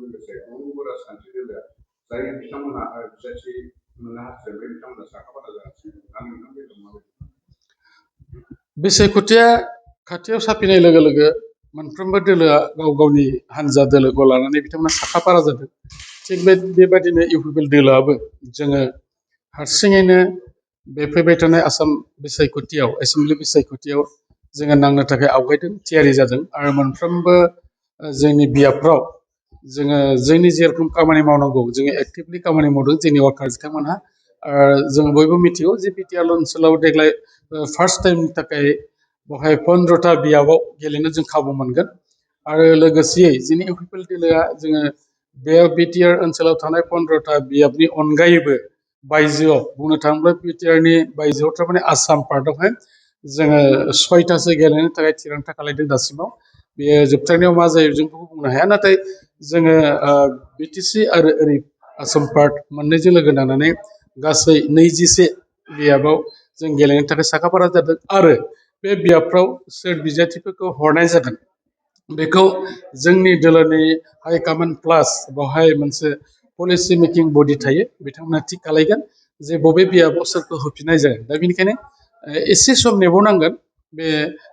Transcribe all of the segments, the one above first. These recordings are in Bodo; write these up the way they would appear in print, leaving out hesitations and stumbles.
लोगोसे गुबुन राजखान्थि दोलोआ जाय बिथांमोना बिजाथि मोननो हास्थायदों बे बिथांमोना साखाफारा जागासिनो दा नोंथां बेलायाव माबायदि बिसायख'थिया खाथियाव साफिनाय लोगो लोगो मोनफ्रोमबो दोलोआ गाव गावनि हानजा दोलोखौ लानानै बिथांमोना साखाफारा जादों। थिग बेबादिनो इउपिपिएल दोलोआबो जोङो हारसिङैनो बे फैबाय थानाय आसाम बिसायख'थियाव एसेमब्लि बिसायख'थियाव जोङो नांनो थाखाय आवगायदों, थियारि जादों आरो मोनफ्रोमबो जोंनि बियाबफ्राव जोङो जोंनि जेरखम खामानि मावनांगौ जोङो एक्टिभलि खामानि मावदों जोंनि वार्कार बिथांमोनहा। जों बयबो मिथिगौ जे बिटिआर ओनसोलाव देग्लाय फार्स्ट टाइमनि थाखाय बेवहाय 15टा बियाबाव गेलेनो जों खाबु मोनगोन आरो लोगोसेयै जोंनि इउपिपिएल दोलोआ जोङो बे बिटिआर ओनसोलाव थानाय 15टा बियाबनि अनगायैबो बायजोआव बुंनो थाङोब्ला बिटिआरनि बायजोआव थारमाने आसाम पार्टआवहाय जोङो 6टासो गेलेनो थाखाय थिरांथा खालायदों दासिमाव। बेयो जोबथारनायाव मा जायो जों बेखौ बुंनो हाया, नाथाय जोङो बिटिसि आरो ओरै आसाम पार्ट मोननैजों लोगो नांनानै गासै 21 बियाबाव जों गेलेनो थाखाय साखाफारा जादों आरो बे बियाबफ्राव सोर बिजाथिफोरखौ हरनाय जागोन बेखौ जोंनि दोलोनि हाइकमान्ड प्लास बेवहाय मोनसे पलिसि मेकिं बडि थायो, बिथांमोना थिग खालायगोन जे बबे बियाबाव सोरखौ होफिननाय जागोन। दा बेनिखायनो एसे सम नेबावनांगोन, बे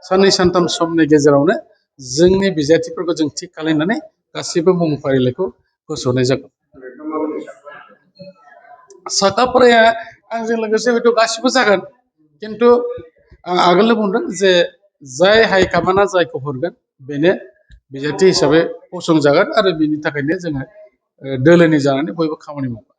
साननै सानथाम समनि गेजेरावनो जोंनि बिजाथिफोरखौ जों थिग खालायनानै गासैबो मुं फारिलाइखौ फोसावनाय जागोन। साखाफाराया आंजों लोगोसे हयथ' गासिबो जागोन, खिन्थु आं आगोलनो बुंदों जे जाय हाइकमान्डआ जायखौ हरगोन बेनो बिजाथि हिसाबै फसंजागोन आरो बिनि थाखायनो जोङो दोलोनि जानानै बयबो खामानि मावगोन।